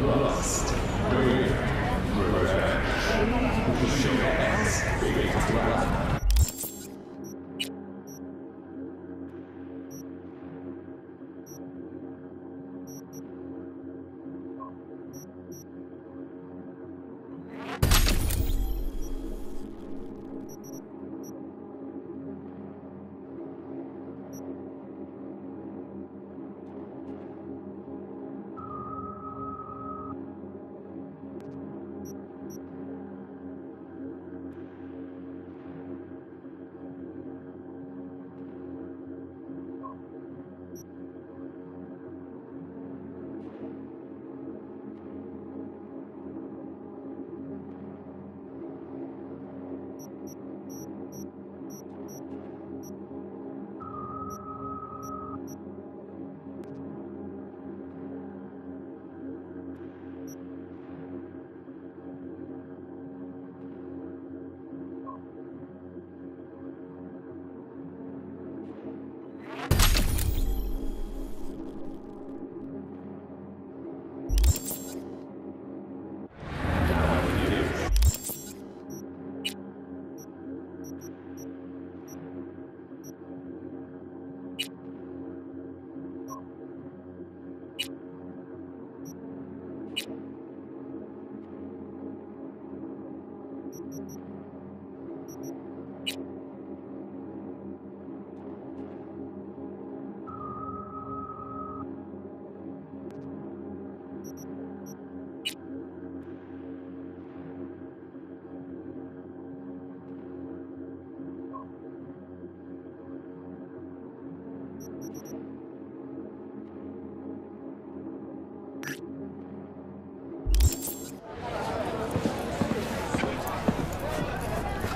Lust, greed, revenge. Show us big blood.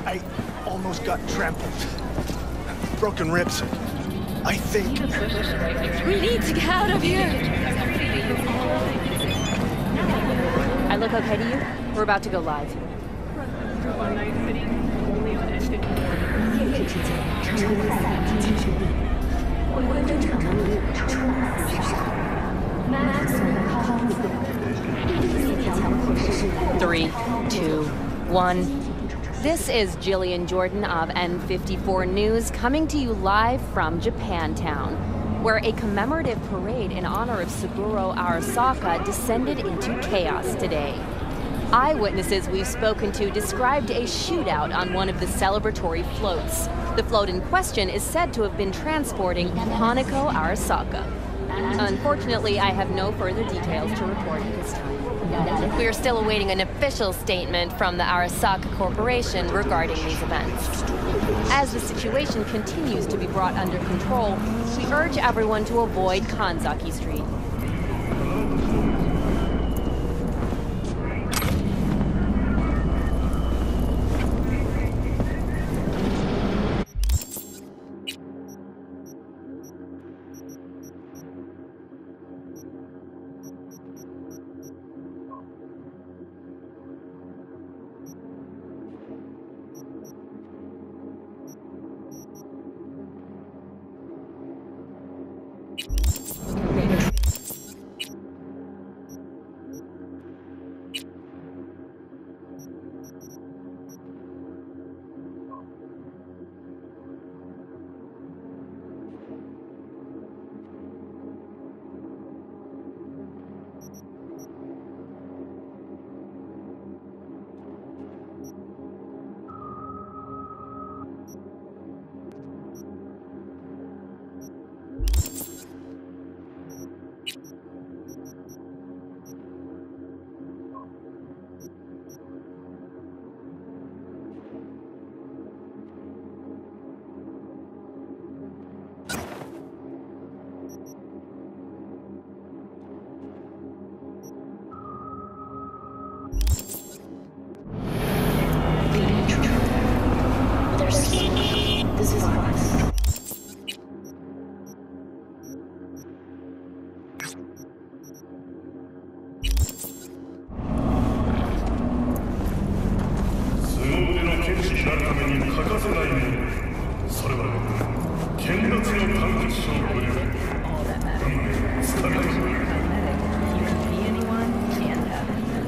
I almost got trampled. Broken ribs. I think... We need to get out of here! I look okay to you? We're about to go live. Three, two, one. This is Jillian Jordan of N54 News coming to you live from Japantown, where a commemorative parade in honor of Suguro Arasaka descended into chaos today. Eyewitnesses we've spoken to described a shootout on one of the celebratory floats. The float in question is said to have been transporting Hanako Arasaka. Unfortunately, I have no further details to report at this time. We are still awaiting an official statement from the Arasaka Corporation regarding these events. As the situation continues to be brought under control, we urge everyone to avoid Kanzaki Street. それは剣奪のパンチ勝負よ。 All that matters. Once you're cosmetic, you can be anyone and have anything.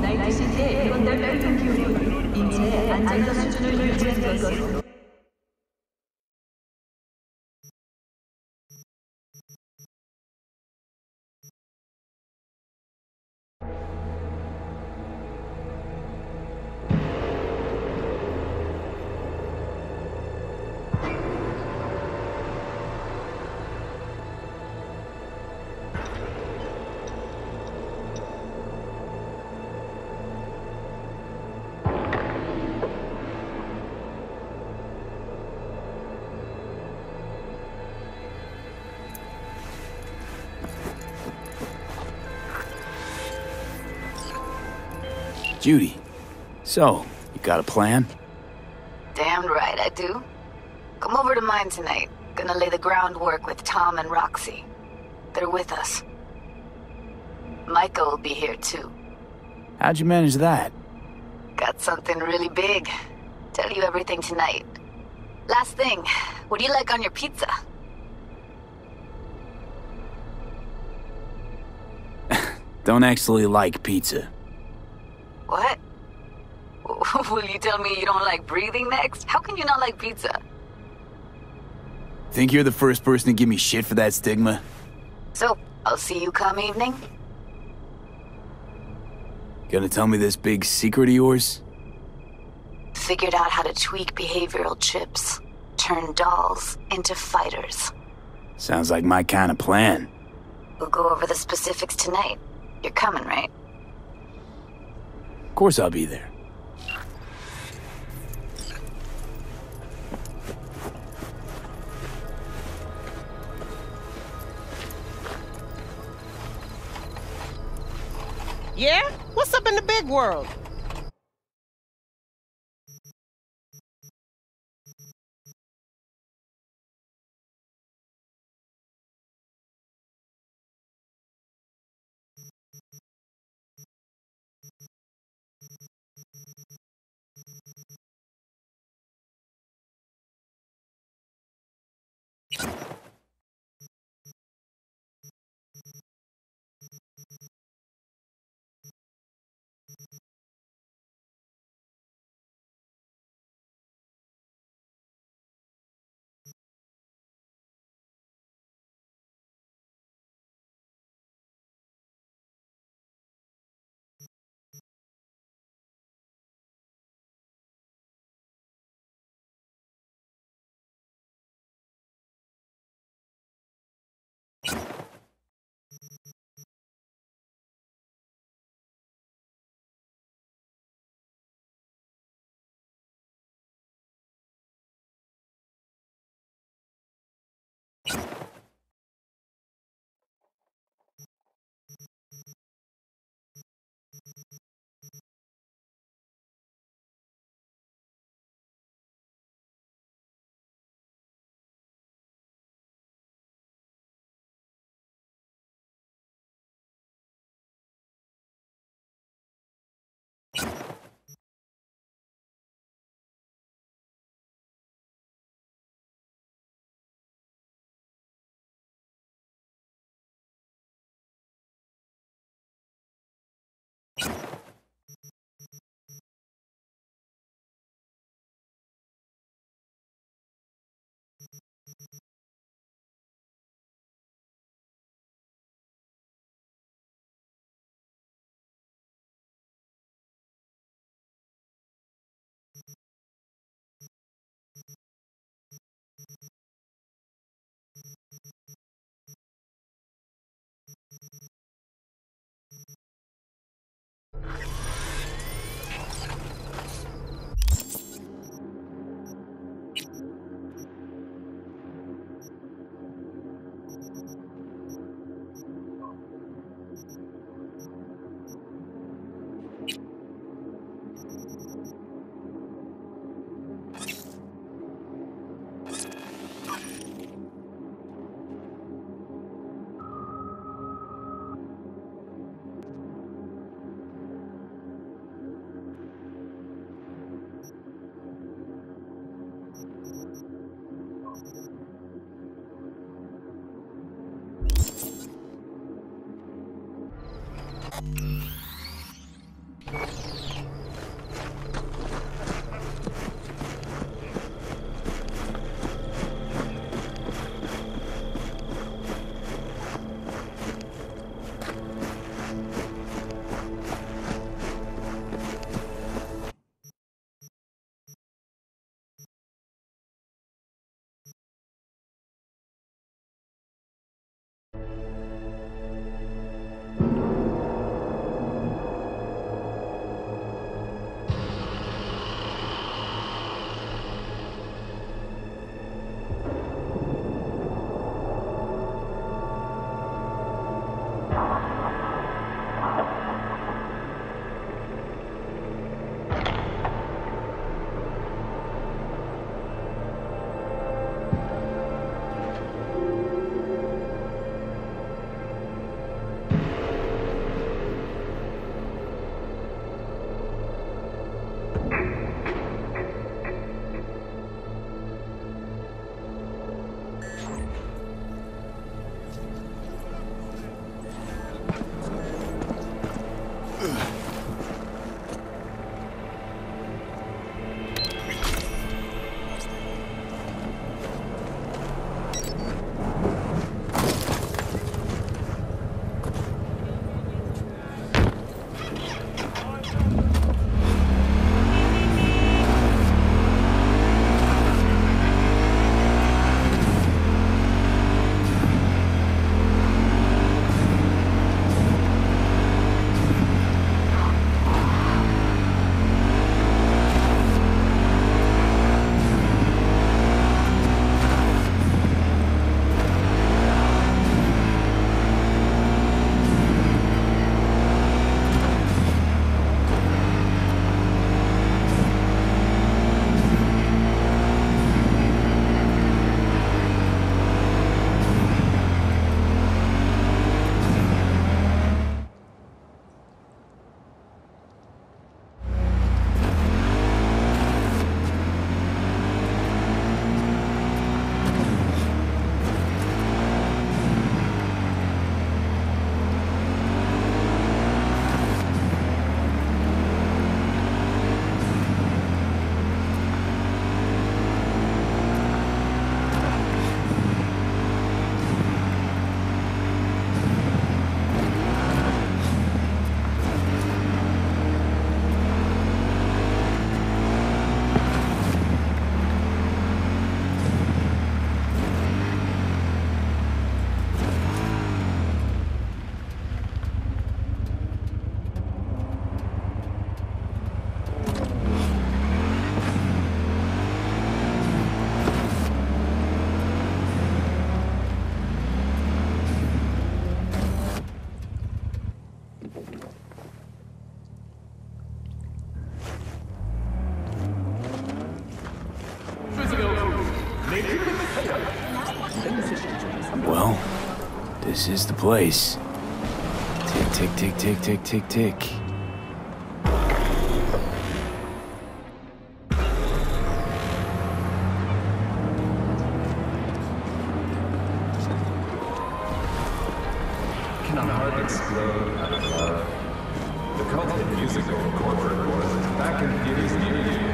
나이트 시티의 이번 달 평균 기온은 인체의 안정적 수준을 유지한 것으로 Judy, so, you got a plan? Damn right I do. Come over to mine tonight. Gonna lay the groundwork with Tom and Roxy. They're with us. Micah will be here too. How'd you manage that? Got something really big. Tell you everything tonight. Last thing, what do you like on your pizza? Don't actually like pizza. What? Will you tell me you don't like breathing next? How can you not like pizza? Think you're the first person to give me shit for that stigma? So, I'll see you come evening? Gonna tell me this big secret of yours? Figured out how to tweak behavioral chips. Turn dolls into fighters. Sounds like my kind of plan. We'll go over the specifics tonight. You're coming, right? Of course I'll be there. Yeah? What's up in the big world? Well, this is the place. Tick, tick, tick, tick, tick, tick, tick. Can a heart explode out of love? The cultic musical corporate wars back in theaters near you.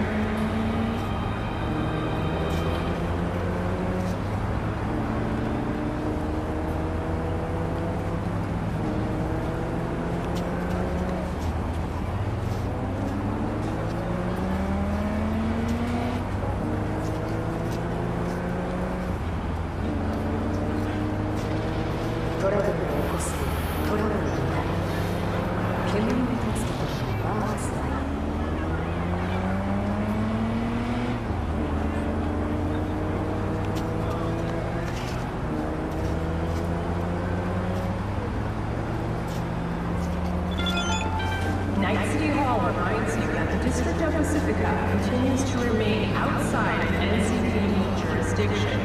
Night City Hall reminds you that the District of Pacifica continues to remain outside of NCPD jurisdiction.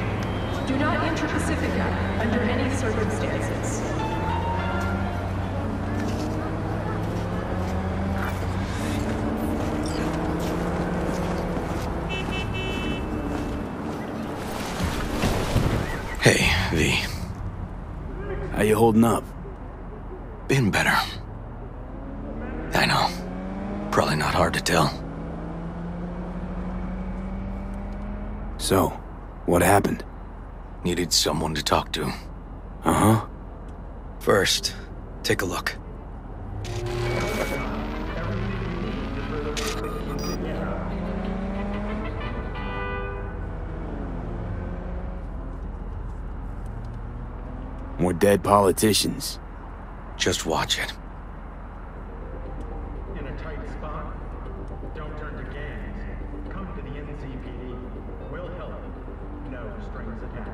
Do not enter Pacifica under any circumstances. Hey, V. How you holding up? Been better. I know. Probably not hard to tell. So, what happened? Needed someone to talk to. Uh-huh. First, take a look. More dead politicians. Just watch it. In a tight spot, don't turn to gangs. Come to the NCPD. We'll help. No strings attached.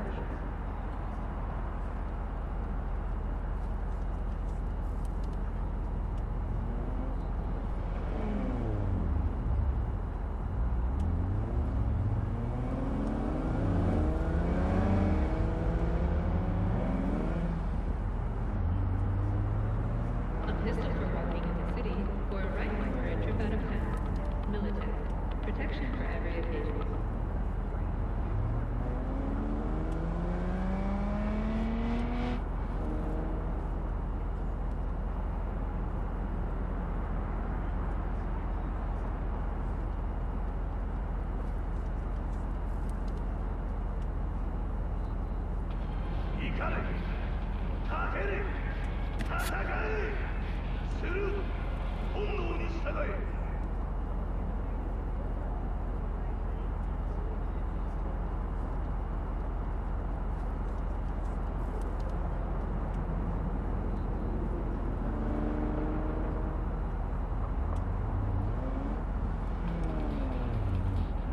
A pistol for walking in the city, or a rifle for a trip out of town. Military. Protection for every occasion.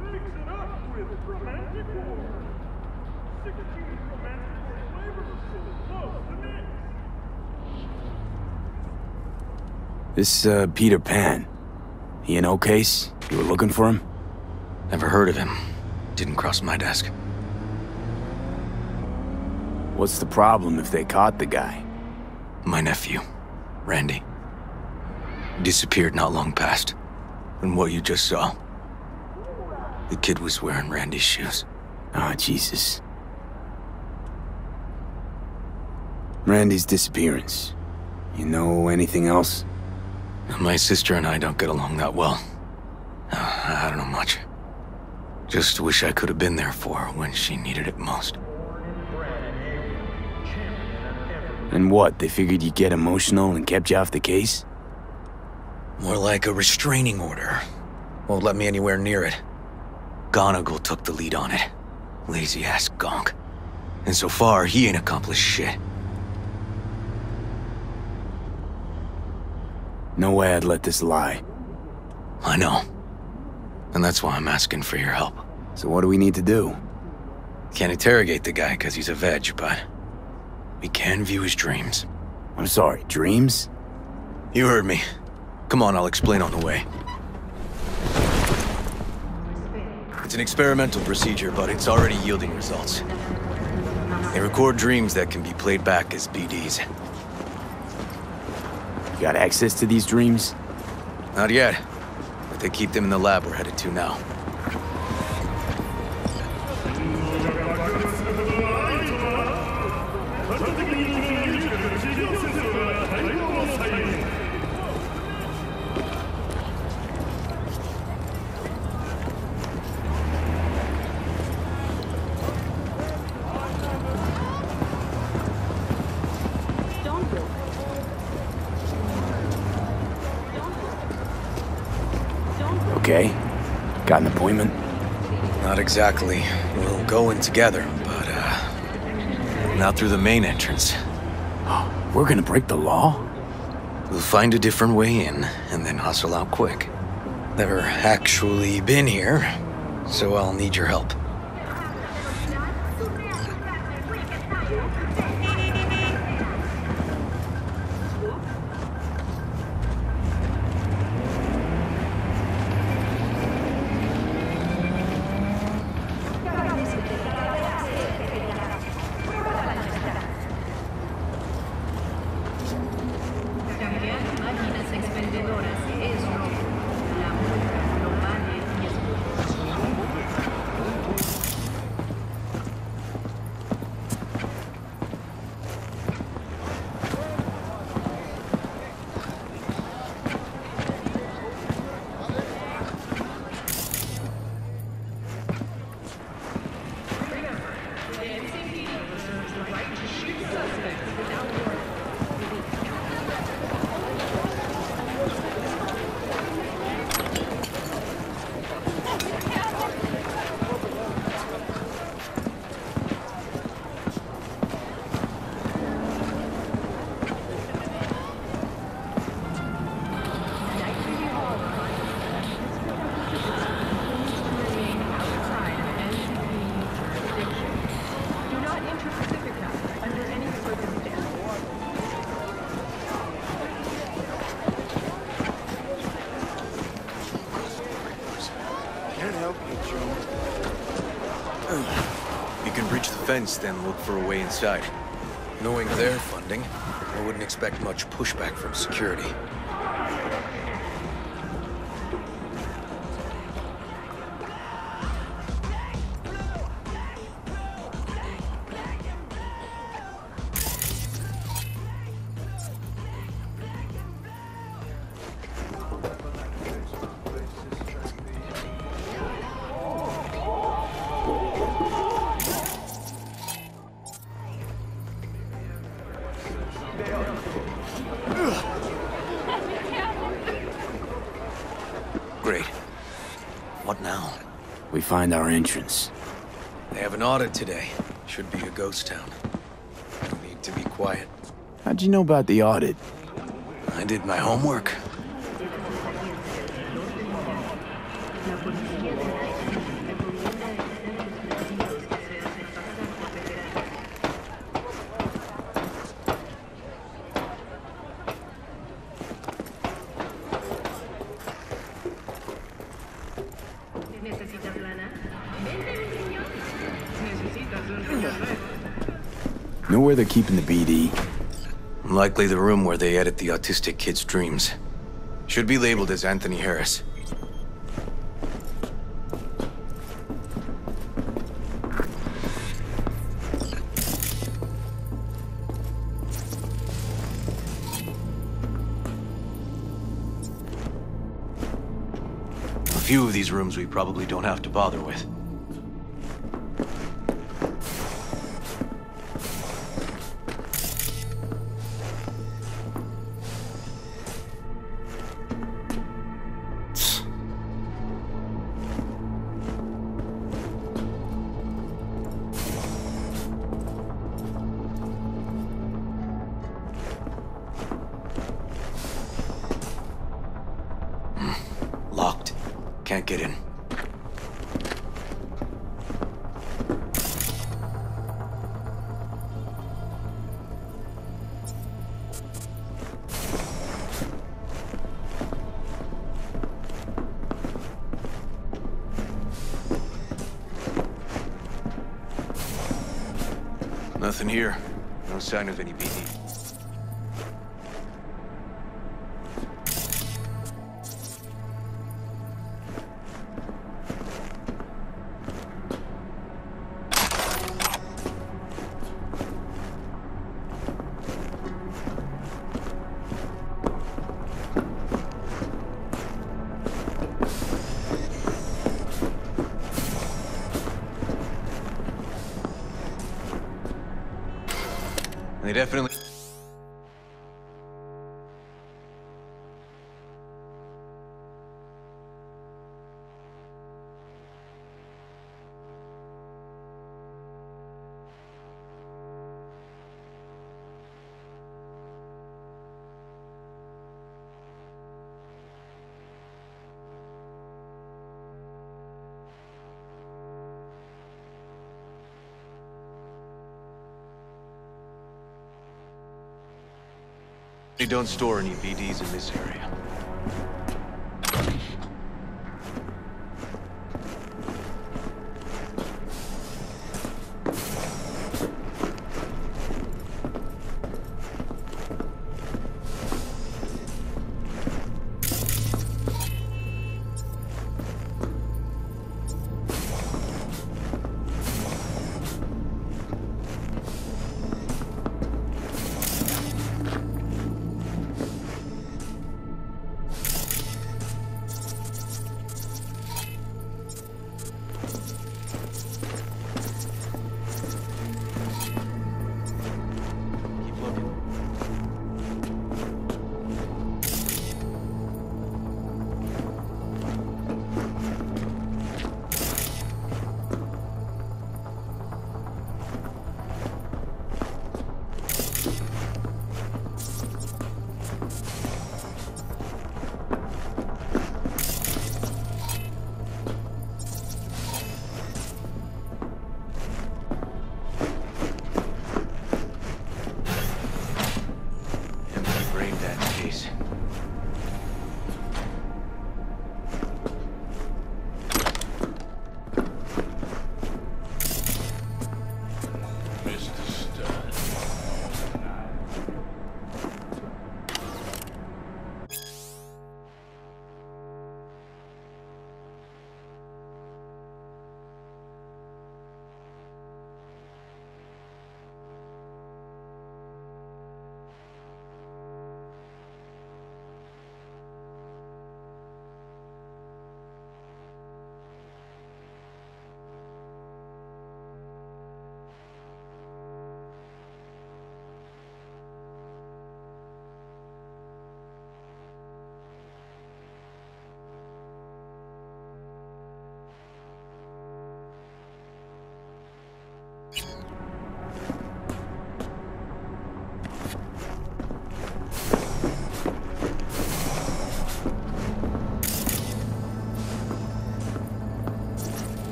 Mix it up with romantic war. 16 romantic flavorful. Love the mix. This, Peter Pan. He in O-Case? You were looking for him? Never heard of him. Didn't cross my desk. What's the problem if they caught the guy? My nephew, Randy. Disappeared not long past. And what you just saw. The kid was wearing Randy's shoes. Ah, Jesus. Randy's disappearance. You know anything else? My sister and I don't get along that well. I don't know much. Just wish I could have been there for her when she needed it most. And what, they figured you'd get emotional and kept you off the case? More like a restraining order. Won't let me anywhere near it. Gonigal took the lead on it. Lazy-ass gonk. And so far, he ain't accomplished shit. No way I'd let this lie. I know. And that's why I'm asking for your help. So what do we need to do? Can't interrogate the guy because he's a veg, but we can view his dreams. I'm sorry, dreams? You heard me. Come on, I'll explain on the way. It's an experimental procedure, but it's already yielding results. They record dreams that can be played back as BDs. You got access to these dreams? Not yet, but they keep them in the lab we're headed to now. Okay. Got an appointment? Not exactly. We'll go in together, but, not through the main entrance. We're gonna break the law? We'll find a different way in, and then hustle out quick. Never actually been here, so I'll need your help. defense, then look for a way inside. Knowing their funding, I wouldn't expect much pushback from security. Great. What now? We find our entrance. They have an audit today. Should be a ghost town. No need to be quiet. How'd you know about the audit? I did my homework. Know where they're keeping the BD? Likely the room where they edit the autistic kid's dreams. Should be labeled as Anthony Harris. A few of these rooms we probably don't have to bother with. Locked. Can't get in. Nothing here. No sign of any BD. They definitely... They don't store any BDs in this area.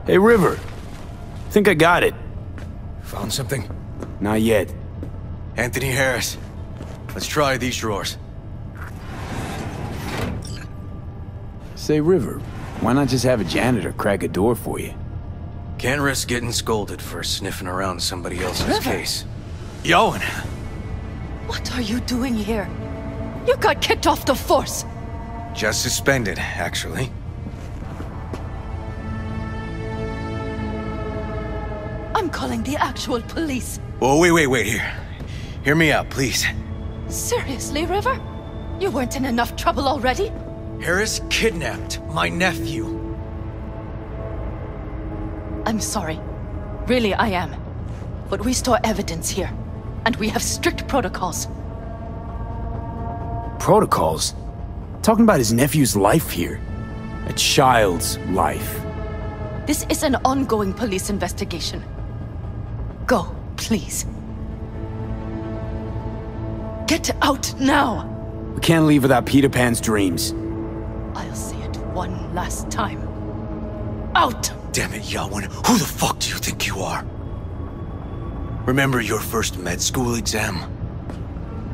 Hey, River. Think I got it. Found something? Not yet. Anthony Harris. Let's try these drawers. Say, River, why not just have a janitor crack a door for you? Can't risk getting scolded for sniffing around somebody else's River. case. Yowen! What are you doing here? You got kicked off the force! Just suspended, actually. I'm calling the actual police. Oh, wait, here. Hear me out, please. Seriously, River? You weren't in enough trouble already? Harris kidnapped my nephew. I'm sorry. Really, I am. But we store evidence here. And we have strict protocols. Protocols? Talking about his nephew's life here. A child's life. This is an ongoing police investigation. Go, please. Get out now! We can't leave without Peter Pan's dreams. I'll say it one last time. Out! Damn it, Yowen. Who the fuck do you think you are? Remember your first med school exam?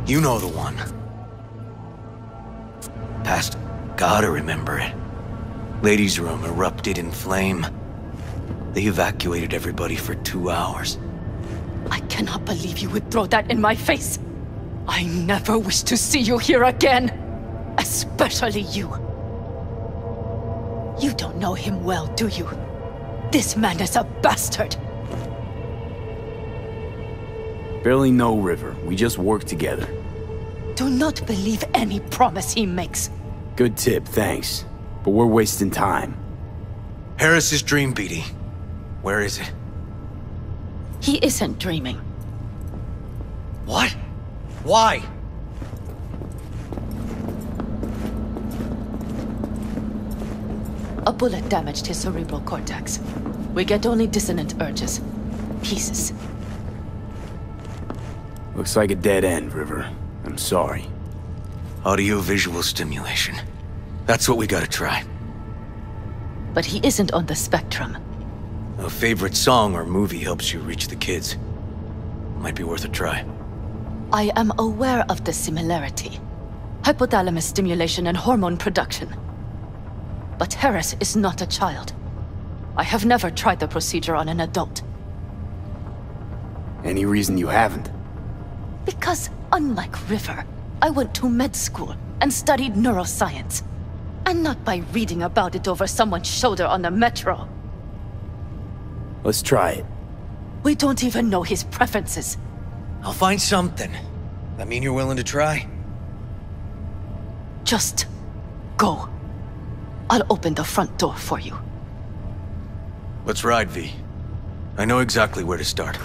You know the one. Past gotta remember it. Ladies' room erupted in flame. They evacuated everybody for 2 hours. I cannot believe you would throw that in my face. I never wish to see you here again. Especially you. You don't know him well, do you? This man is a bastard. Barely know River. We just work together. Do not believe any promise he makes. Good tip, thanks. But we're wasting time. Harris's dream, BD. Where is it? He isn't dreaming. What? Why? A bullet damaged his cerebral cortex. We get only dissonant urges. Pieces. Looks like a dead end, River. I'm sorry. Audio-visual stimulation. That's what we gotta try. But he isn't on the spectrum. A favorite song or movie helps you reach the kids. Might be worth a try. I am aware of the similarity. Hypothalamus stimulation and hormone production. But Harris is not a child. I have never tried the procedure on an adult. Any reason you haven't? Because, unlike River, I went to med school and studied neuroscience. And not by reading about it over someone's shoulder on the metro. Let's try it. We don't even know his preferences. I'll find something. That mean you're willing to try? Just go. I'll open the front door for you. Let's ride, V. I know exactly where to start.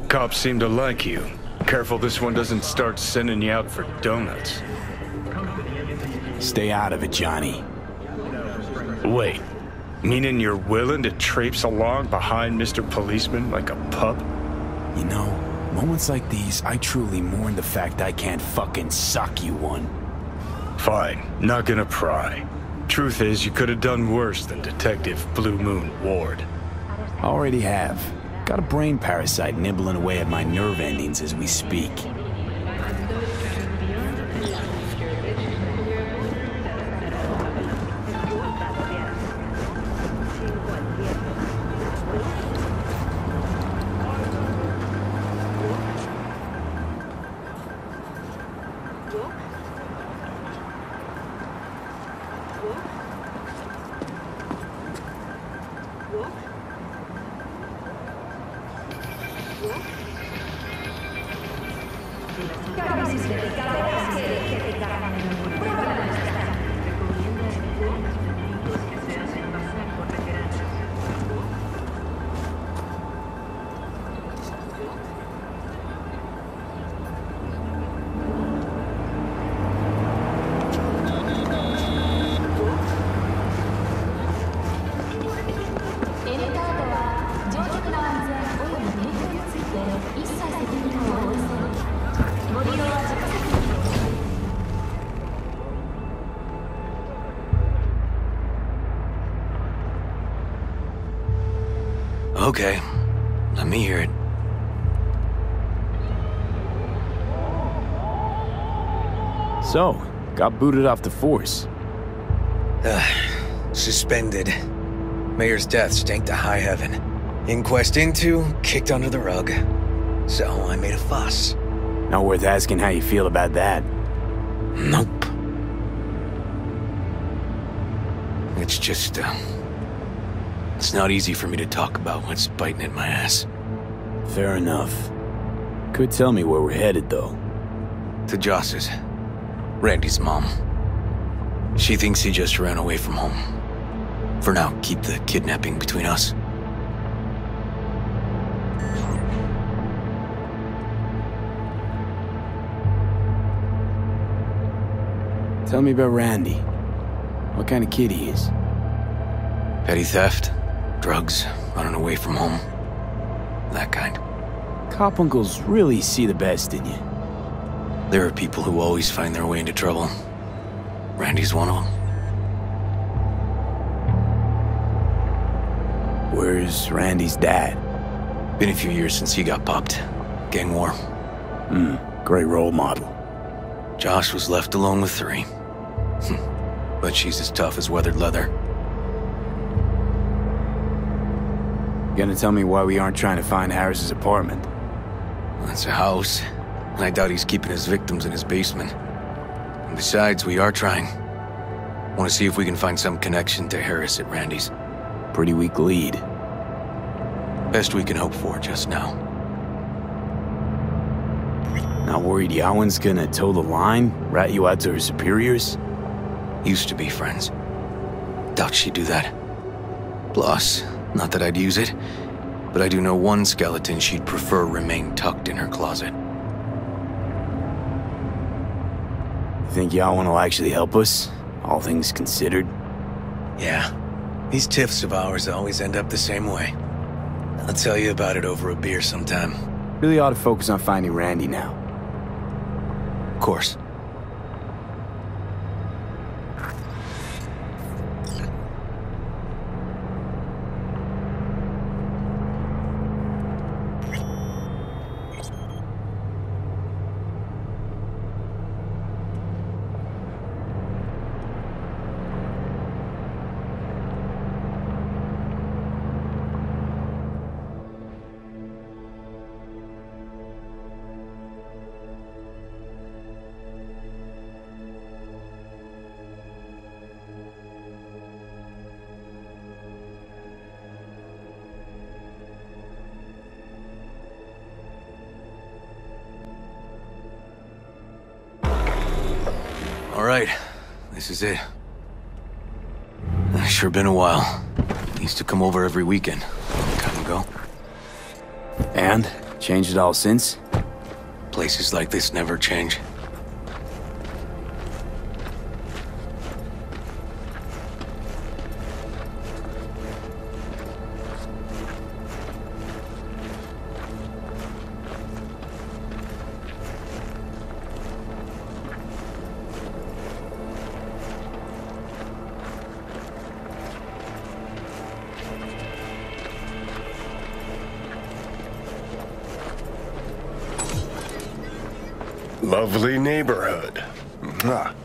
Cops seem to like you. Careful this one doesn't start sending you out for donuts. Stay out of it, Johnny. Wait, meaning you're willing to traipse along behind Mr. Policeman like a pup? You know, moments like these, I truly mourn the fact I can't fucking suck you one. Fine, not gonna pry. Truth is, you could have done worse than Detective Blue Moon Ward. Already have. Got a brain parasite nibbling away at my nerve endings as we speak. Okay, let me hear it. So, got booted off the force. Suspended. Mayor's death stank to high heaven. Inquest into, kicked under the rug. So I made a fuss. Not worth asking how you feel about that. Nope. It's just, it's not easy for me to talk about what's biting at my ass. Fair enough. Could tell me where we're headed, though. To Joss's. Randy's mom. She thinks he just ran away from home. For now, keep the kidnapping between us. Tell me about Randy. What kind of kid he is? Petty theft, drugs, running away from home. That kind. Cop uncles really see the best in you. There are people who always find their way into trouble. Randy's one of them. Where's Randy's dad? Been a few years since he got popped. Gang war. Great role model. Josh was left alone with 3. But she's as tough as weathered leather. Gonna tell me why we aren't trying to find Harris's apartment? That's a house, and I doubt he's keeping his victims in his basement. And besides, we are trying. Want to see if we can find some connection to Harris at Randy's. Pretty weak lead. Best we can hope for just now. Not worried Yawen's gonna toe the line? Rat you out to her superiors? Used to be friends. Doubt she'd do that. Plus, not that I'd use it, but I do know one skeleton she'd prefer remain tucked in her closet. Think Yawen will actually help us? All things considered? Yeah. These tiffs of ours always end up the same way. I'll tell you about it over a beer sometime. Really ought to focus on finding Randy now. Of course. All right, this is it. Sure been a while. Used to come over every weekend, a long time ago. And? Changed it all since? Places like this never change. Lovely neighborhood. Mwah.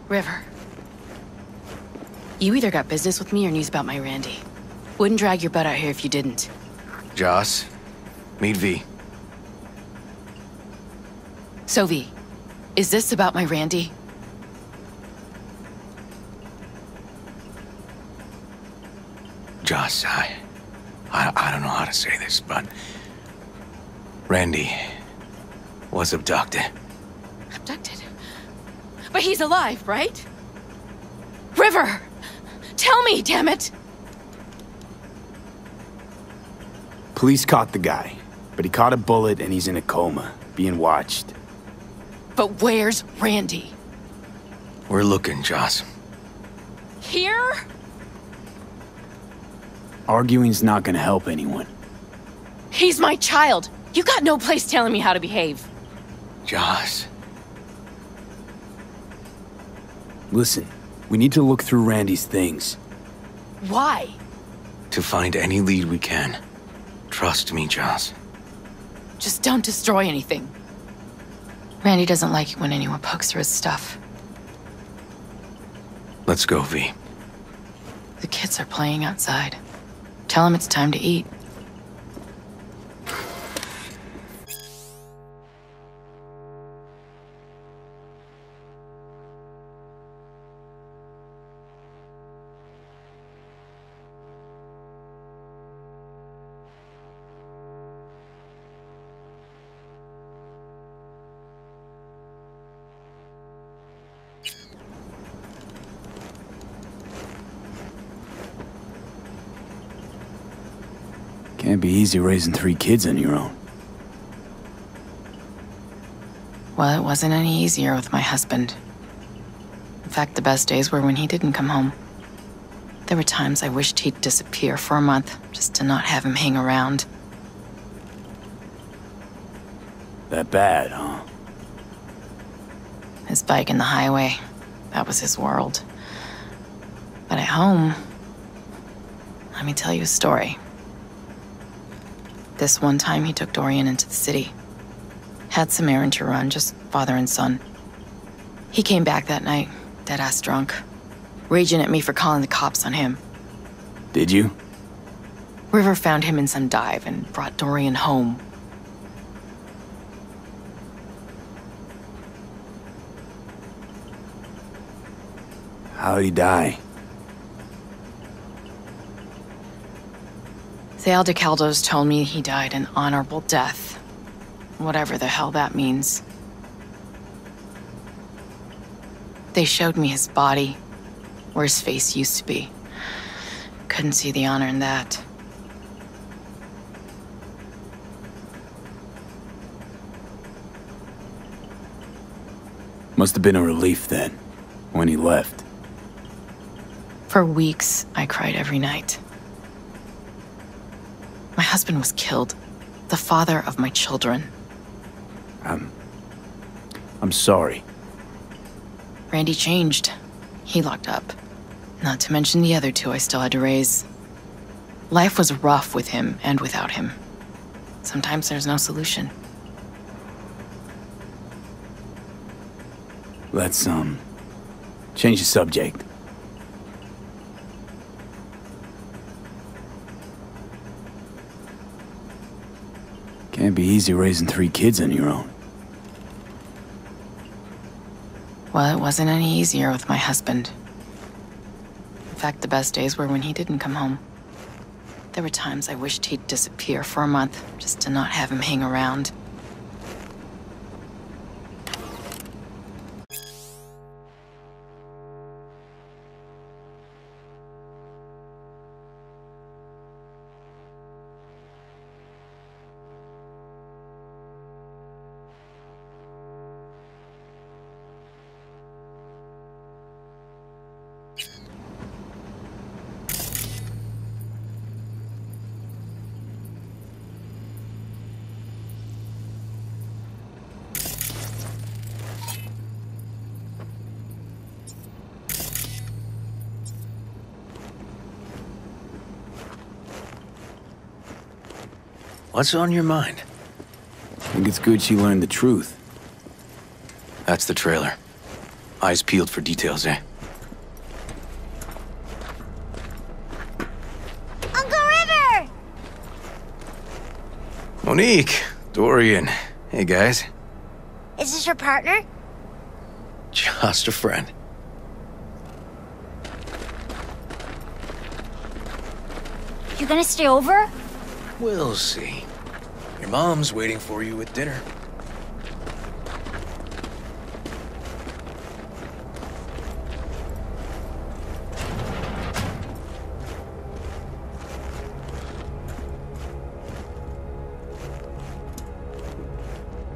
River. You either got business with me or news about my Randy. Wouldn't drag your butt out here if you didn't. Joss, meet V. So V, is this about my Randy? Joss, I don't know how to say this, but Randy was abducted. Abducted? But he's alive, right? River! Tell me, damn it! Police caught the guy, but he caught a bullet and he's in a coma, being watched. But where's Randy? We're looking, Joss. Here? Arguing's not gonna help anyone. He's my child. You got no place telling me how to behave. Joss. Listen, we need to look through Randy's things. Why? To find any lead we can. Trust me, Joss. Just don't destroy anything. Randy doesn't like it when anyone pokes through his stuff. Let's go, V. The kids are playing outside. Tell them it's time to eat. Can't be easy raising 3 kids on your own. Well, it wasn't any easier with my husband. In fact, the best days were when he didn't come home. There were times I wished he'd disappear for a month, just to not have him hang around. That bad, huh? His bike in the highway, that was his world. But at home, let me tell you a story. This one time he took Dorian into the city. Had some errand to run, just father and son. He came back that night, dead-ass drunk, raging at me for calling the cops on him. Did you? River found him in some dive and brought Dorian home. How'd he die? The Aldecaldos told me he died an honorable death. Whatever the hell that means. They showed me his body, where his face used to be. Couldn't see the honor in that. Must have been a relief then, when he left. For weeks, I cried every night. My husband was killed. The father of my children. I'm sorry. Randy changed. He locked up. Not to mention the other 2 I still had to raise. Life was rough with him and without him. Sometimes there's no solution. Let's, change the subject. Can't be easy raising 3 kids on your own. Well, it wasn't any easier with my husband. In fact, the best days were when he didn't come home. There were times I wished he'd disappear for a month, just to not have him hang around. What's on your mind? I think it's good she learned the truth. That's the trailer. Eyes peeled for details, eh? Uncle River! Monique, Dorian. Hey, guys. Is this your partner? Just a friend. You gonna stay over? We'll see. Your mom's waiting for you at dinner.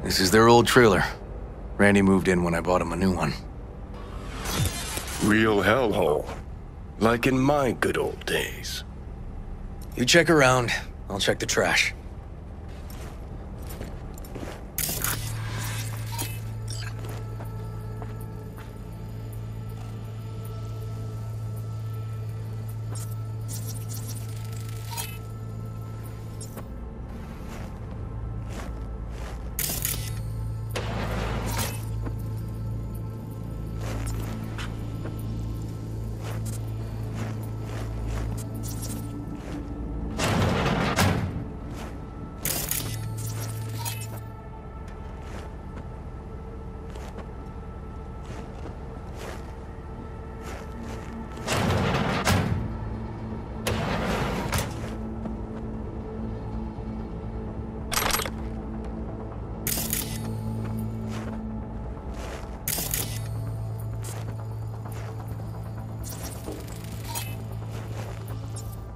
This is their old trailer. Randy moved in when I bought him a new one. Real hellhole. Like in my good old days. You check around, I'll check the trash.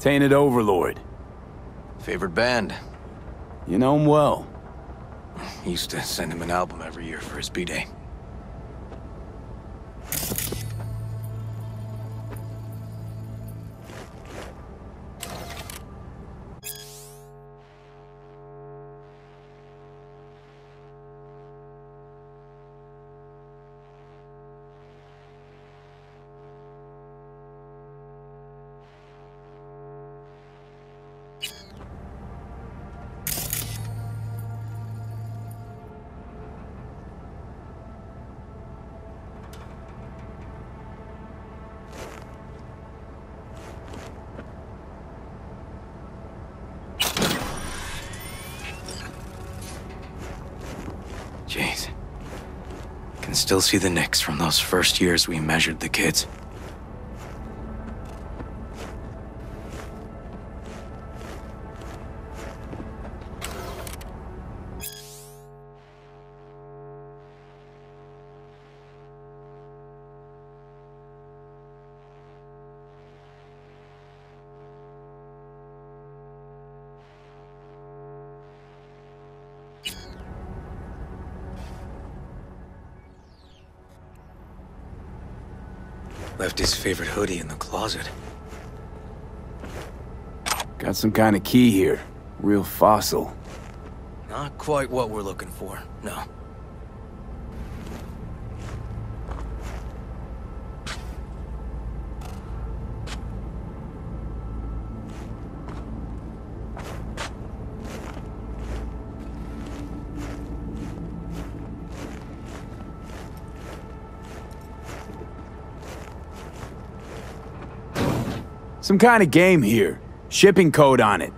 Tainted Overlord. Favorite band? You know him well. Used to send him an album every year for his B-Day. Jeez. Can still see the nicks from those first years we measured the kids. Left his favorite hoodie in the closet. Got some kind of key here. Real fossil. Not quite what we're looking for, no. Some kind of game here. Shipping code on it.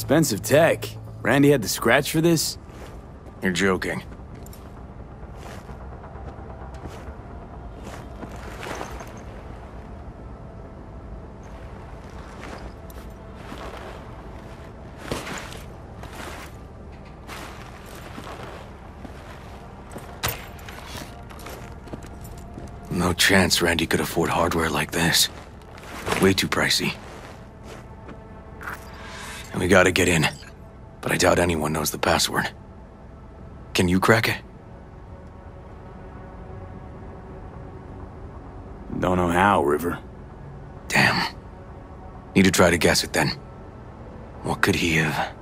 Expensive tech. Randy had to scratch for this? You're joking. No chance Randy could afford hardware like this. Way too pricey. And we gotta get in. But I doubt anyone knows the password. Can you crack it? Don't know how, River. Damn. Need to try to guess it then. What could he have...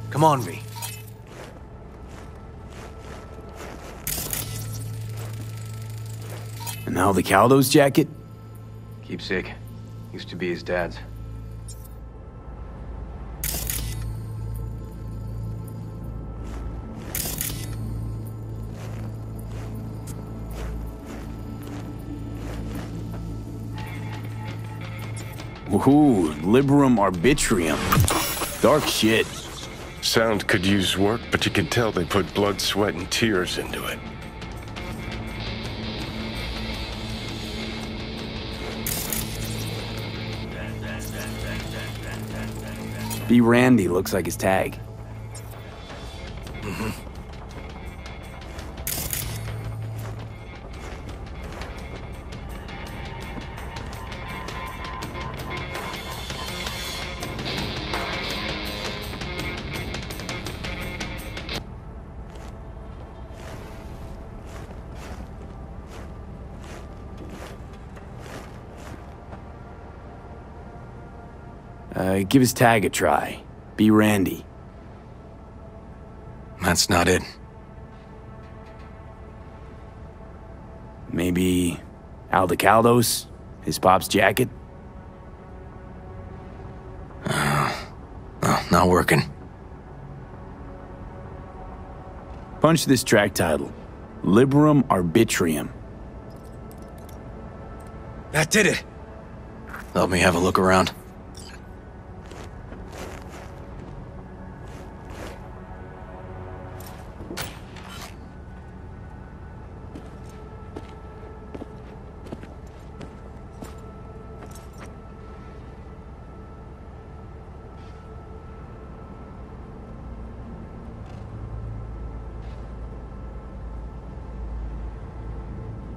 Come on, V. And Aldecaldo's jacket? Keepsake. Used to be his dad's. Woohoo, Liberum Arbitrium. Dark shit. Sound could use work, but you could tell they put blood, sweat, and tears into it. B. Randy looks like his tag. Give his tag a try. Be Randy. That's not it. Maybe Aldecaldo's? His pop's jacket? Not working. Punch this track title. Liberum Arbitrium. That did it. Let me have a look around.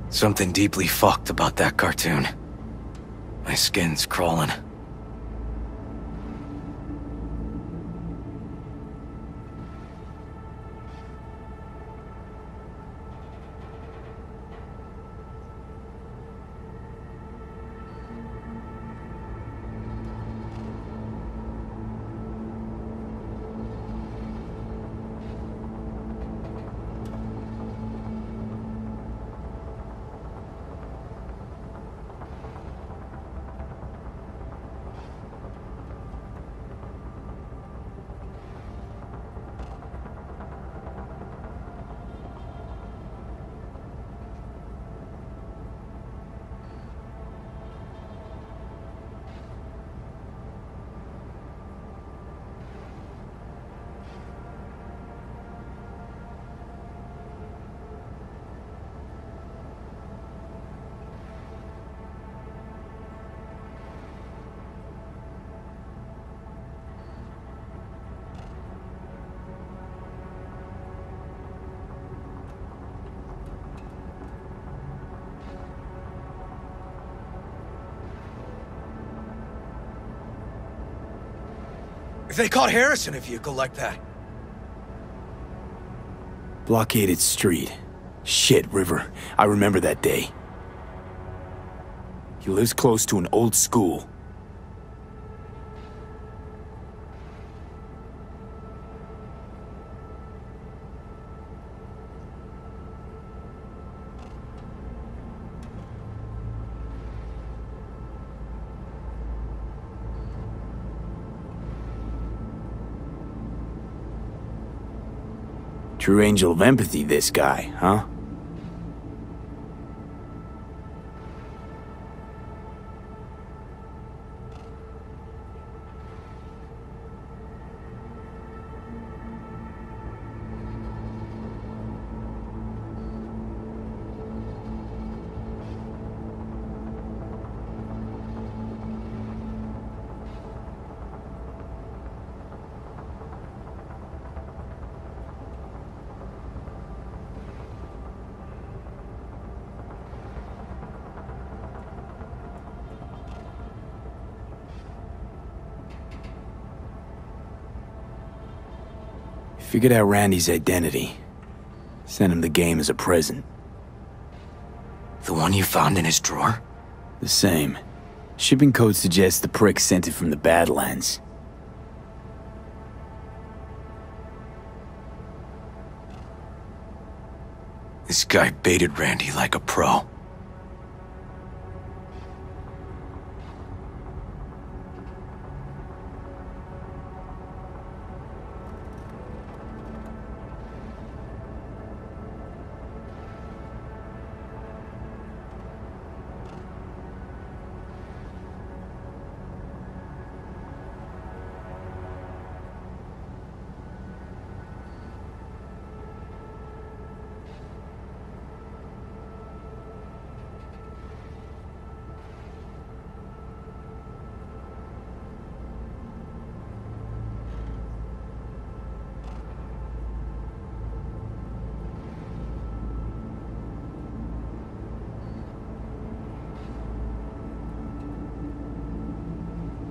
Something deeply fucked about that cartoon. My skin's crawling. They caught Harris in a vehicle like that. Blockaded street. Shit, River. I remember that day. He lives close to an old school. True angel of empathy, this guy, huh? Figured out Randy's identity. Sent him the game as a present. The one you found in his drawer? The same. Shipping code suggests the prick sent it from the Badlands. This guy baited Randy like a pro.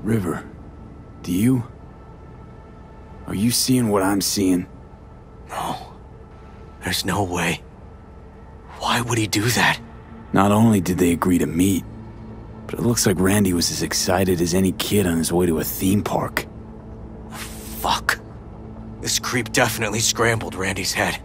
River, do you? Are you seeing what I'm seeing? No. There's no way. Why would he do that? Not only did they agree to meet, but it looks like Randy was as excited as any kid on his way to a theme park. Fuck. This creep definitely scrambled Randy's head.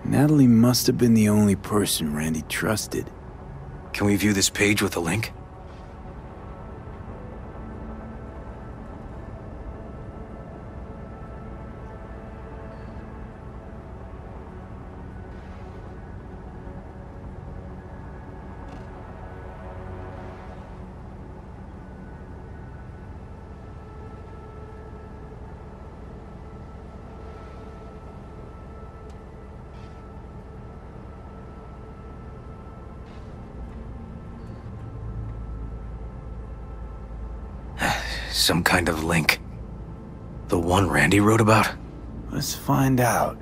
Natalie must have been the only person Randy trusted. Can we view this page with a link? Some kind of link. The one Randy wrote about? Let's find out.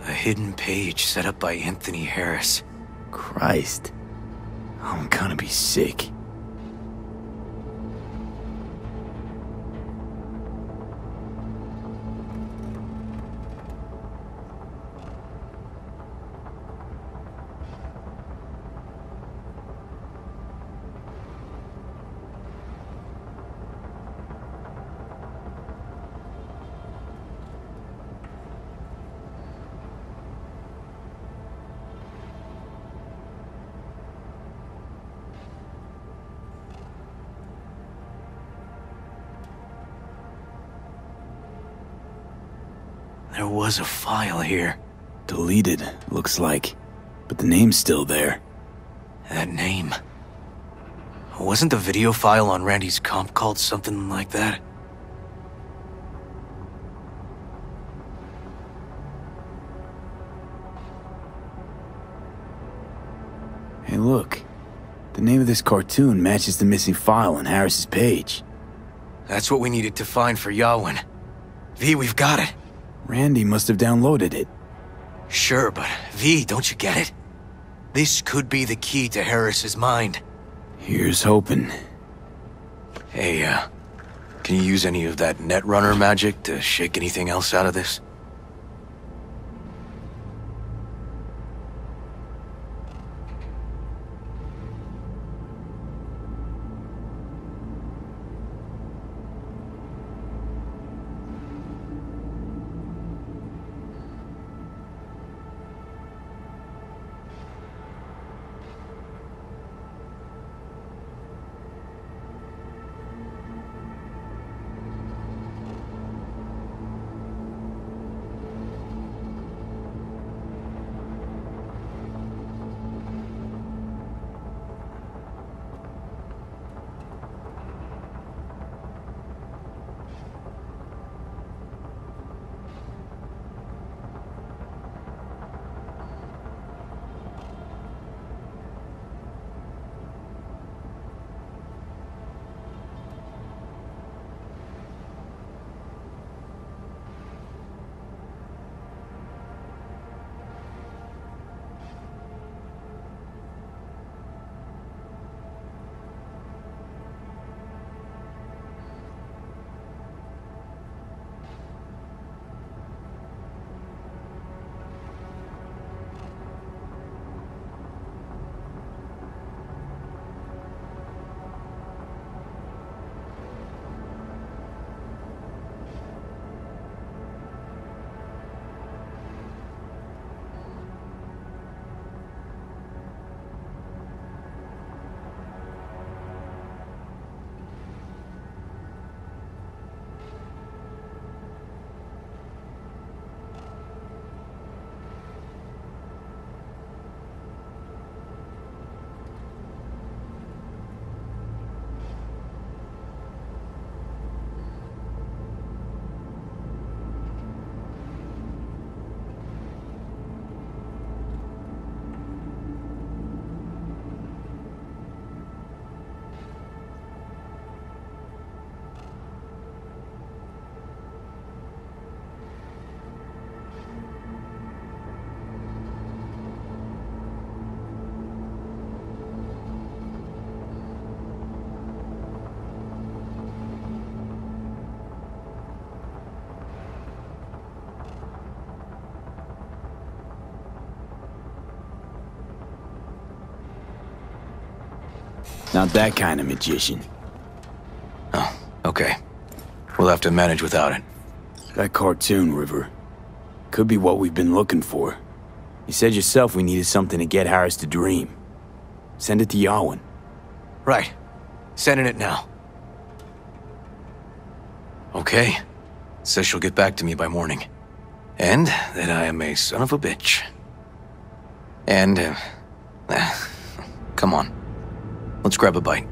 A hidden page set up by Anthony Harris. Christ. I'm gonna be sick. There was a file here. Deleted, looks like. But the name's still there. That name. Wasn't the video file on Randy's comp called something like that? Hey, look. The name of this cartoon matches the missing file on Harris's page. That's what we needed to find for Yawin. V, we've got it. Randy must have downloaded it. Sure, but V, don't you get it? This could be the key to Harris's mind. Here's hoping. Hey, can you use any of that Netrunner magic to shake anything else out of this? Not that kind of magician. Oh, okay. We'll have to manage without it. That cartoon, River. Could be what we've been looking for. You said yourself we needed something to get Harris to dream. Send it to Yawin. Right. Sending it now. Okay. Says she'll get back to me by morning. And that I am a son of a bitch. And, come on. Let's grab a bite.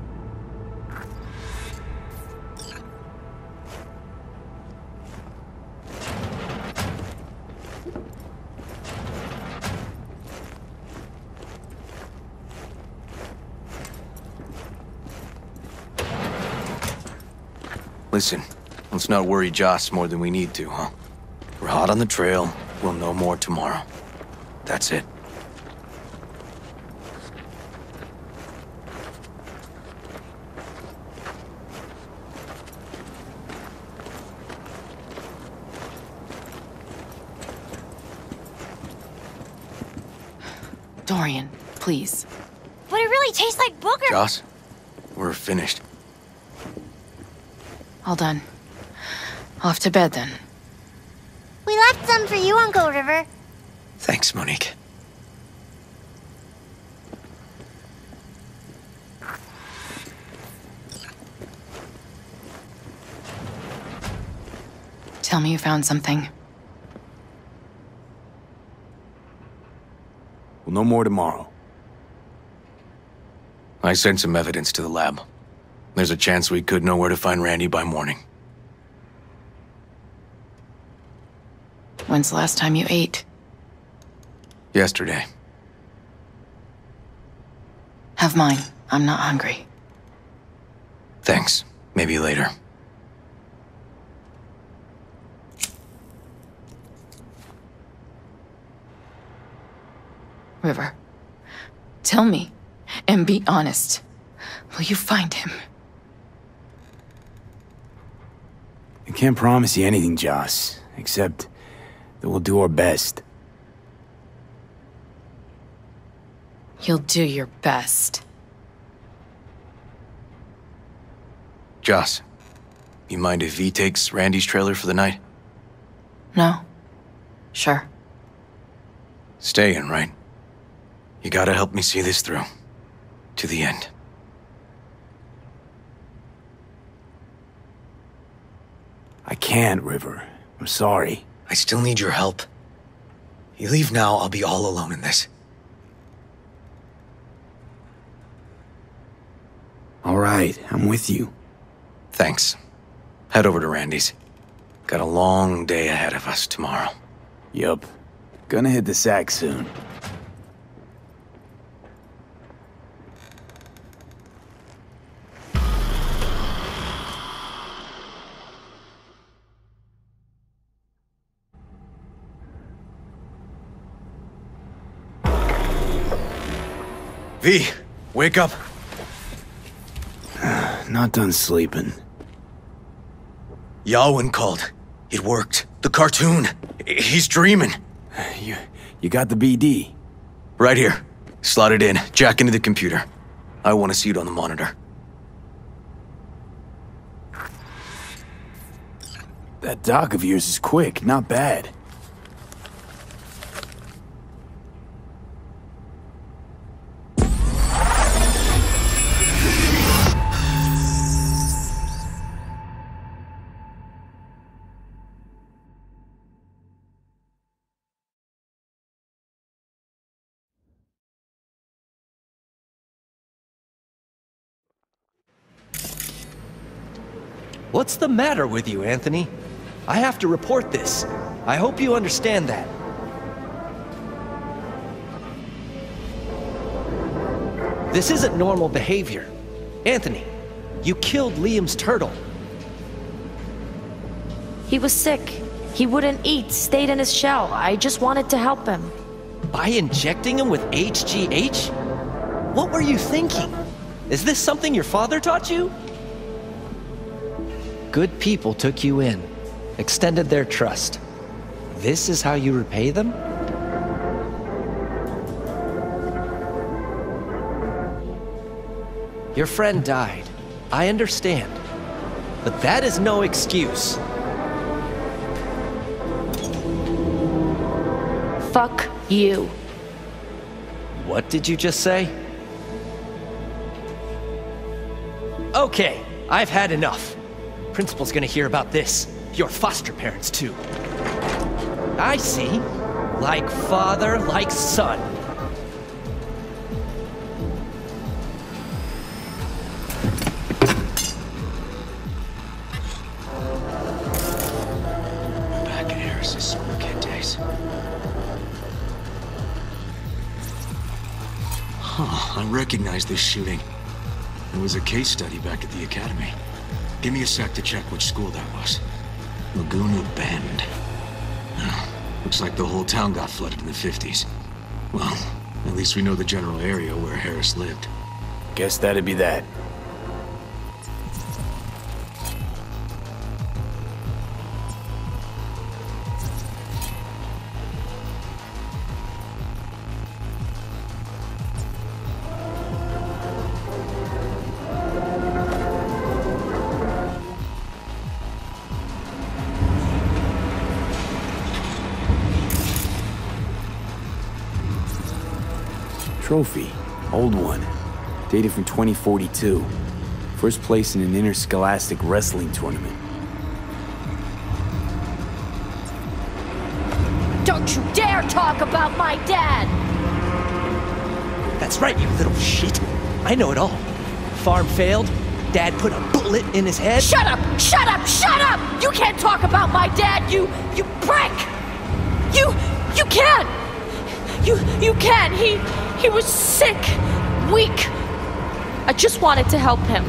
Listen, let's not worry Joss more than we need to, huh? We're hot on the trail. We'll know more tomorrow. That's it. Dorian, please. But it really tastes like booger. Joss, we're finished. All done. Off to bed, then. We left some for you, Uncle River. Thanks, Monique. Tell me you found something. We'll know more tomorrow. I sent some evidence to the lab. There's a chance we could know where to find Randy by morning. When's the last time you ate? Yesterday. Have mine. I'm not hungry. Thanks. Maybe later. River, tell me, and be honest. Will you find him? I can't promise you anything, Joss, except that we'll do our best. You'll do your best. Joss, you mind if V takes Randy's trailer for the night? No. Sure. Staying, right? You gotta help me see this through. To the end. I can't, River. I'm sorry. I still need your help. You leave now, I'll be all alone in this. All right, I'm with you. Thanks. Head over to Randy's. Got a long day ahead of us tomorrow. Yup. Gonna hit the sack soon. V, wake up. Not done sleeping. Yawin called. It worked. The cartoon. He's dreaming. You got the BD? Right here. Slot it in. Jack into the computer. I want to see it on the monitor. That doc of yours is quick. Not bad. What's the matter with you, Anthony? I have to report this. I hope you understand that. This isn't normal behavior. Anthony, you killed Liam's turtle. He was sick. He wouldn't eat, stayed in his shell. I just wanted to help him. By injecting him with HGH? What were you thinking? Is this something your father taught you? Good people took you in, extended their trust. This is how you repay them? Your friend died. I understand. But that is no excuse. Fuck you. What did you just say? Okay, I've had enough. Principal's gonna hear about this. Your foster parents, too. I see. Like father, like son. Back in Harris's summer kid days. Huh, I recognize this shooting. It was a case study back at the academy. Give me a sec to check which school that was. Laguna Bend. Oh, looks like the whole town got flooded in the 50s. Well, at least we know the general area where Harris lived. Guess that'd be that. Trophy. Old one. Dated from 2042. First place in an interscholastic wrestling tournament. Don't you dare talk about my dad! That's right, you little shit. I know it all. Farm failed. Dad put a bullet in his head. Shut up! Shut up! Shut up! You can't talk about my dad, you prick! You can't! You can't! He was sick, weak, I just wanted to help him.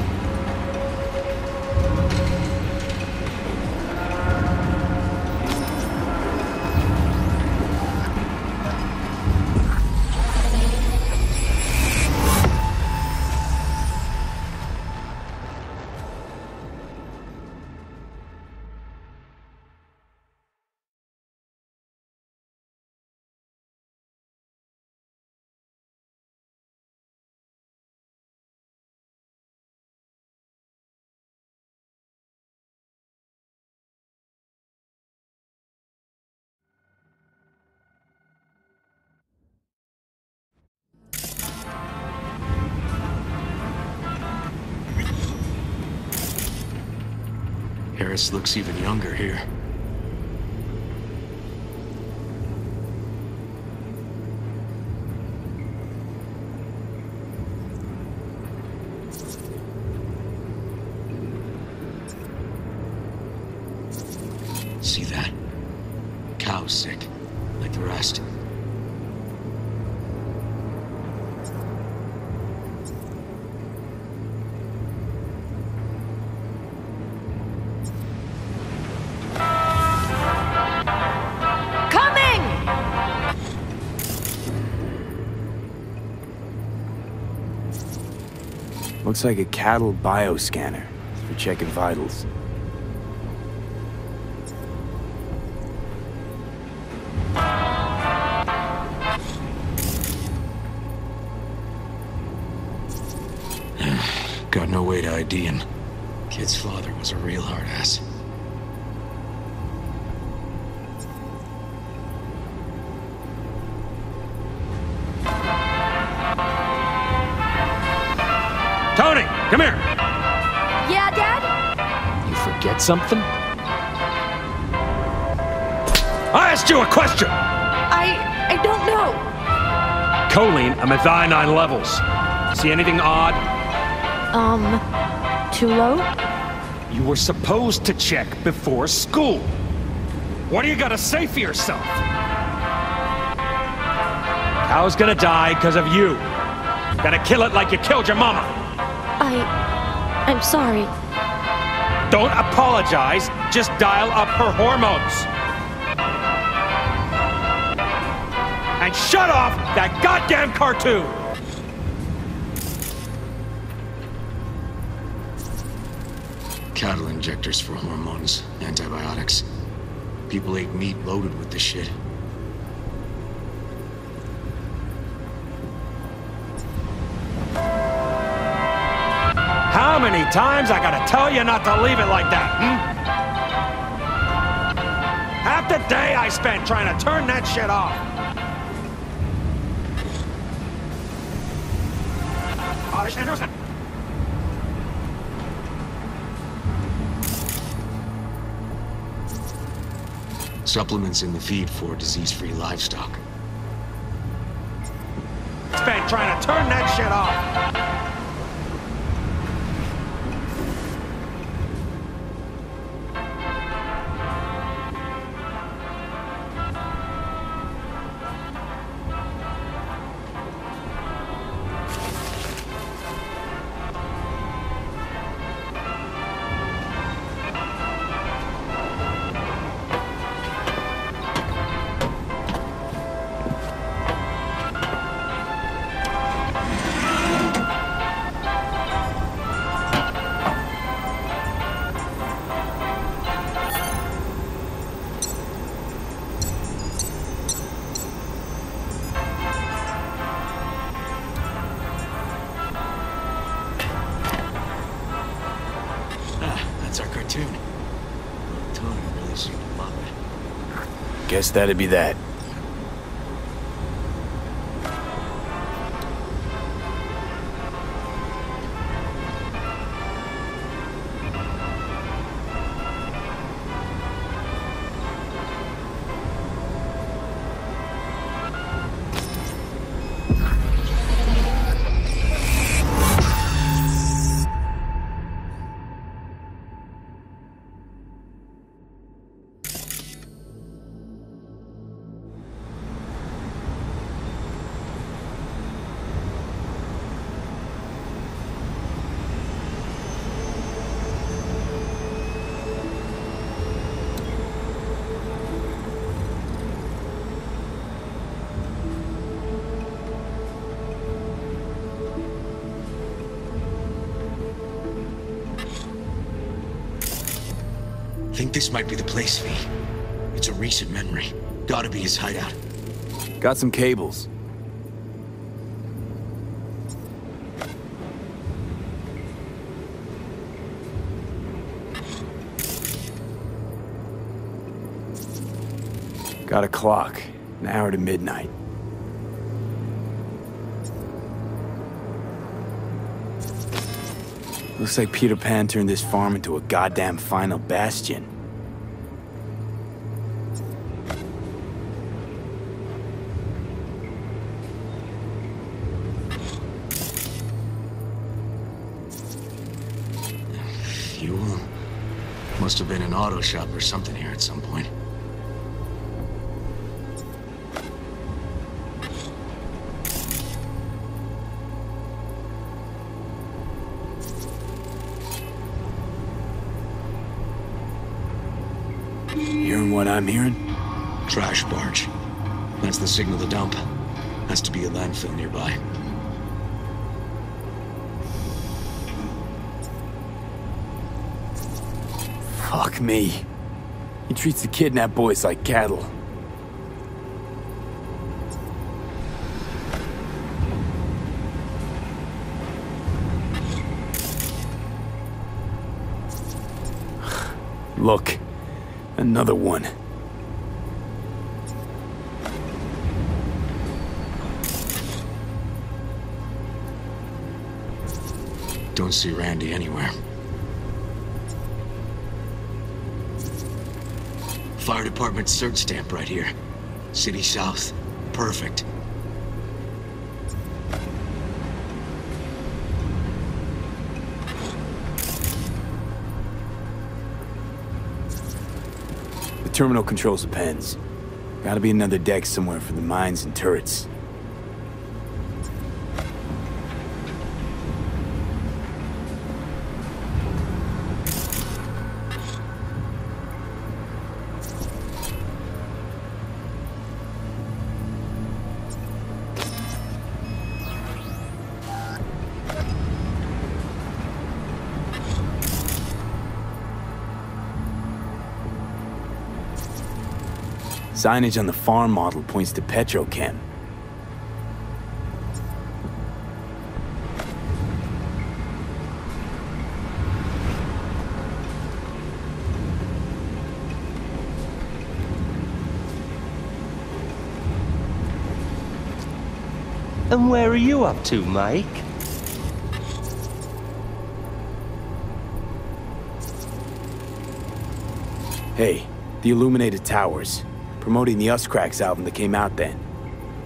Harris looks even younger here. See that? Cow's sick, like the rest. Looks like a cattle bioscanner for checking vitals. Got no way to ID him. Kid's father was a real hard ass. Tony, come here. Yeah, Dad? You forget something? I asked you a question! I don't know. Choline and methionine levels. See anything odd? Too low? You were supposed to check before school. What do you gotta say for yourself? Cow's gonna die because of you. Gotta kill it like you killed your mama. I'm sorry. Don't apologize, just dial up her hormones. And shut off that goddamn cartoon! Cattle injectors for hormones, antibiotics. People ate meat loaded with this shit. How many times I gotta tell you not to leave it like that, Half the day I spent trying to turn that shit off. Supplements in the feed for disease-free livestock. Spent trying to turn that shit off. That's our cartoon. Tony really seemed to love it. Guess that'd be that. think this might be the place, V. It's a recent memory. Gotta be his hideout. Got some cables. Got a clock. An hour to midnight. Looks like Peter Pan turned this farm into a goddamn final bastion. Fuel? Must have been an auto shop or something here at some point. Hearing what I'm hearing? Trash barge. That's the signal to dump. Has to be a landfill nearby. Fuck me. He treats the kidnapped boys like cattle. Look. Another one. Don't see Randy anywhere. Fire department search stamp right here. City South. Perfect. The terminal controls the pens. Gotta be another deck somewhere for the mines and turrets. Signage on the farm model points to Petrochem. And where are you up to, Mike? Hey, the Illuminated Towers. Promoting the Us Cracks album that came out then.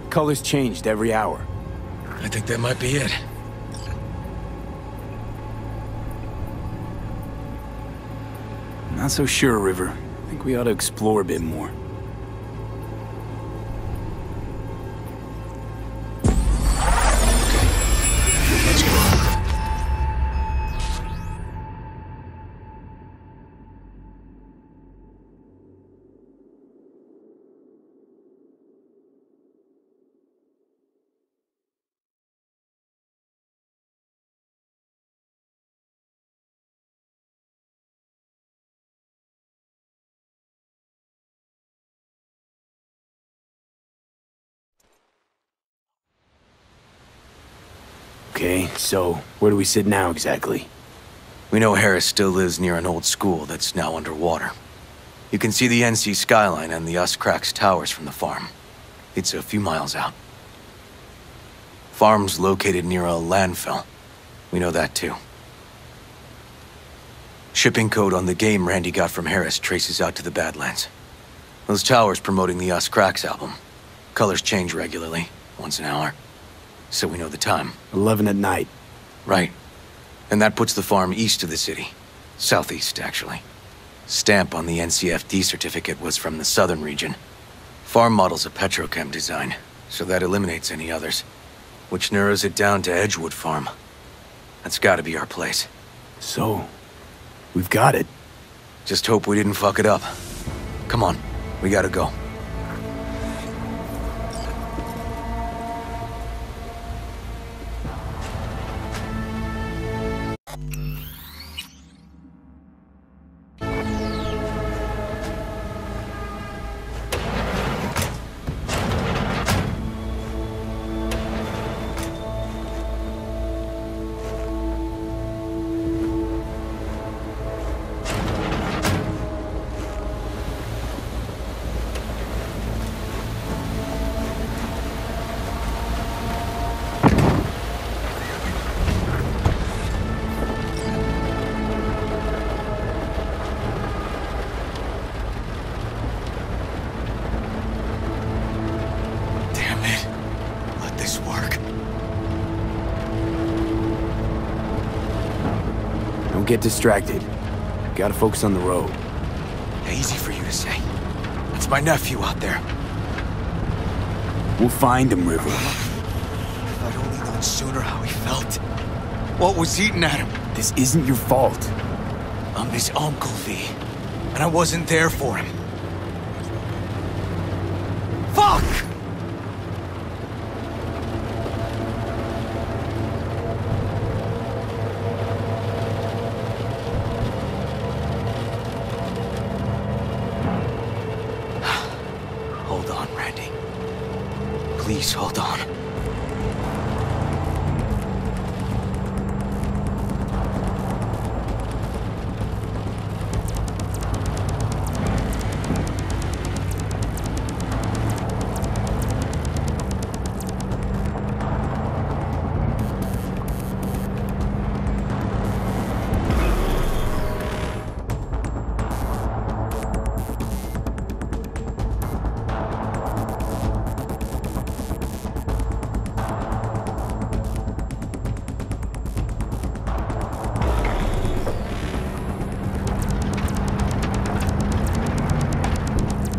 Colors changed every hour. I think that might be it. Not so sure, River. I think we ought to explore a bit more. Okay, so where do we sit now exactly? We know Harris still lives near an old school that's now underwater. You can see the NC skyline and the Us Cracks towers from the farm. It's a few miles out. Farm's located near a landfill. We know that too. Shipping code on the game Randy got from Harris traces out to the Badlands. Those towers promoting the Us Cracks album. Colors change regularly, once an hour. So we know the time. 11 at night. Right. And that puts the farm east of the city. Southeast, actually. Stamp on the NCFD certificate was from the southern region. Farm model's a Petrochem design, so that eliminates any others. Which narrows it down to Edgewood Farm. That's gotta be our place. So, we've got it. Just hope we didn't fuck it up. Come on, we gotta go. get distracted. Gotta focus on the road. Easy for you to say. That's my nephew out there. We'll find him, River. If I'd only known sooner how he felt. What was eating at him? This isn't your fault. I'm his uncle, V. And I wasn't there for him. Fuck! Hold on, Randy. Please hold on.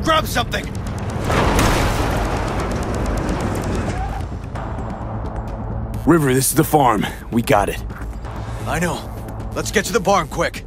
Grab something! River, this is the farm. We got it. I know. Let's get to the barn quick.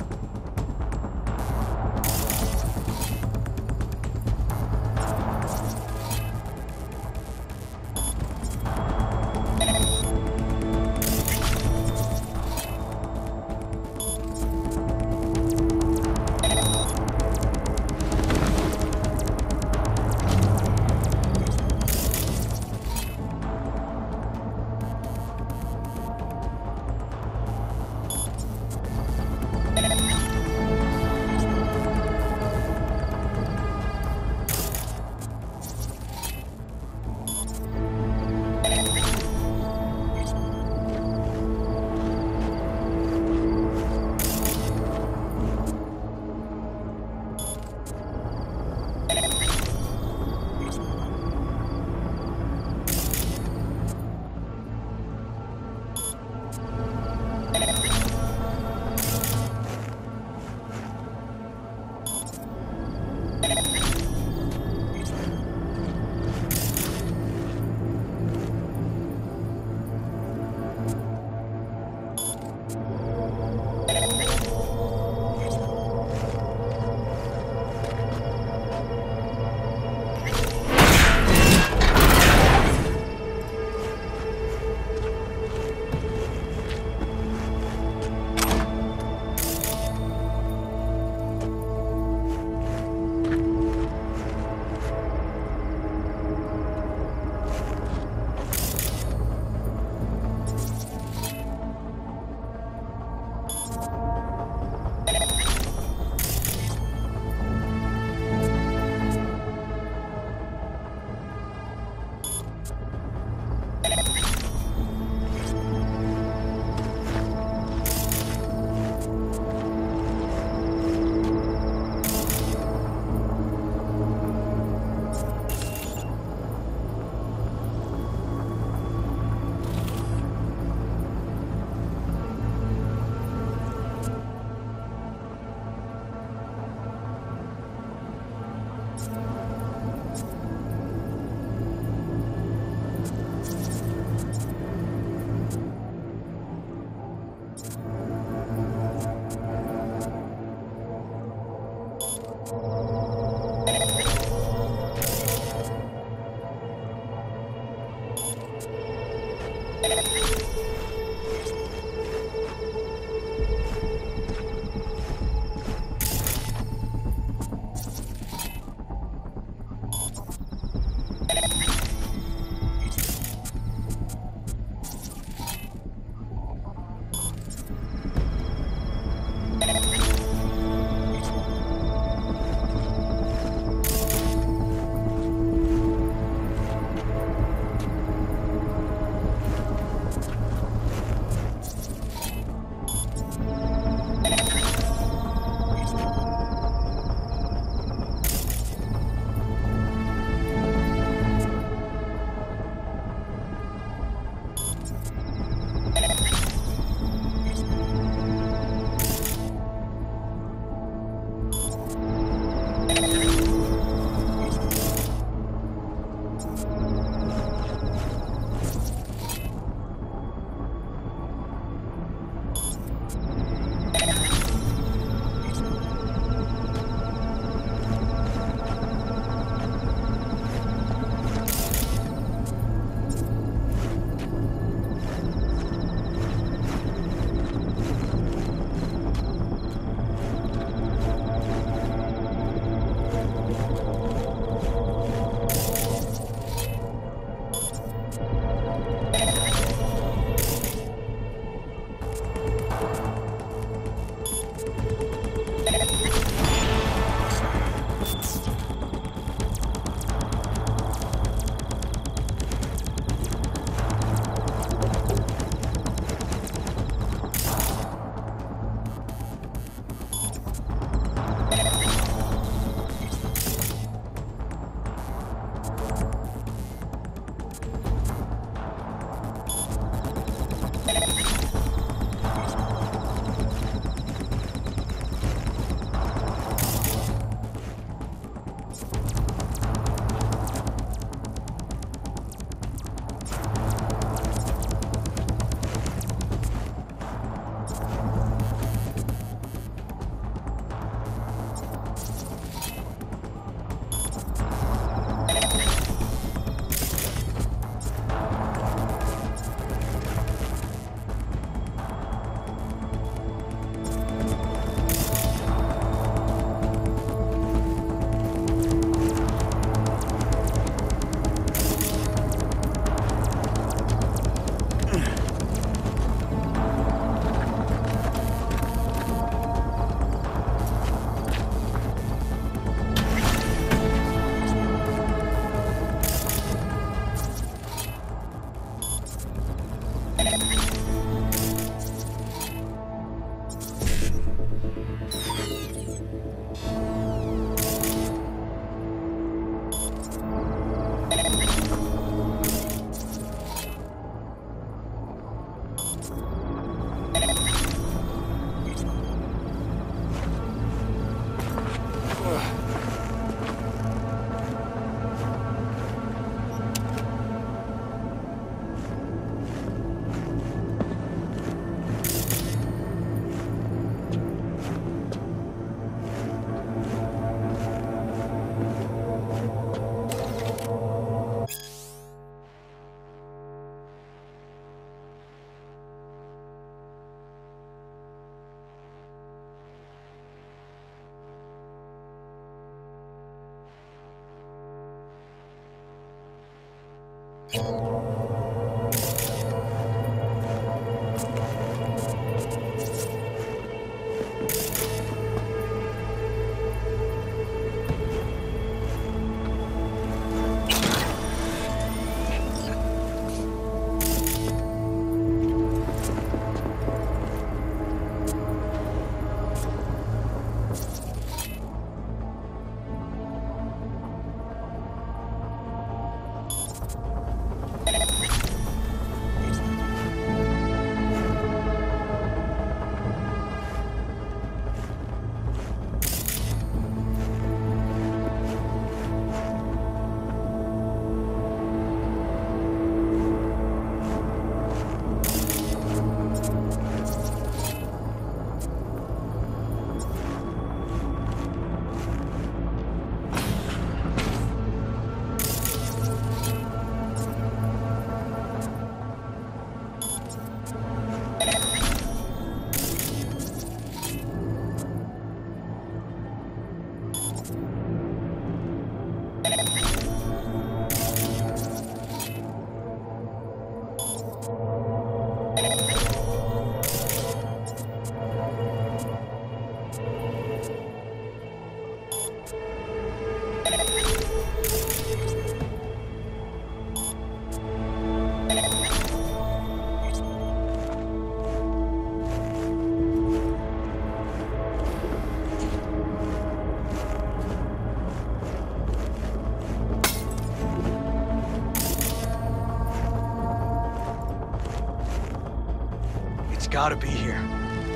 Gotta be here.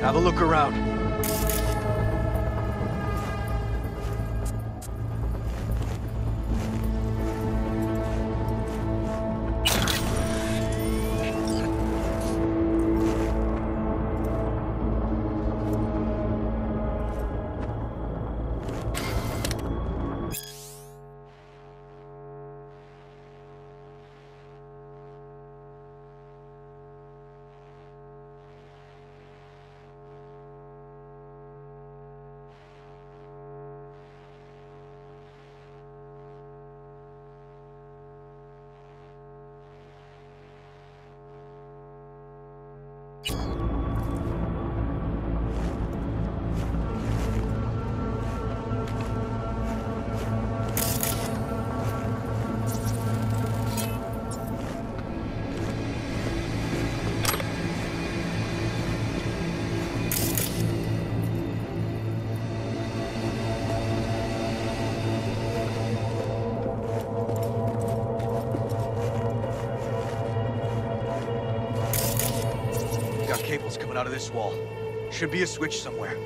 Have a look around. cables coming out of this wall. Should be a switch somewhere.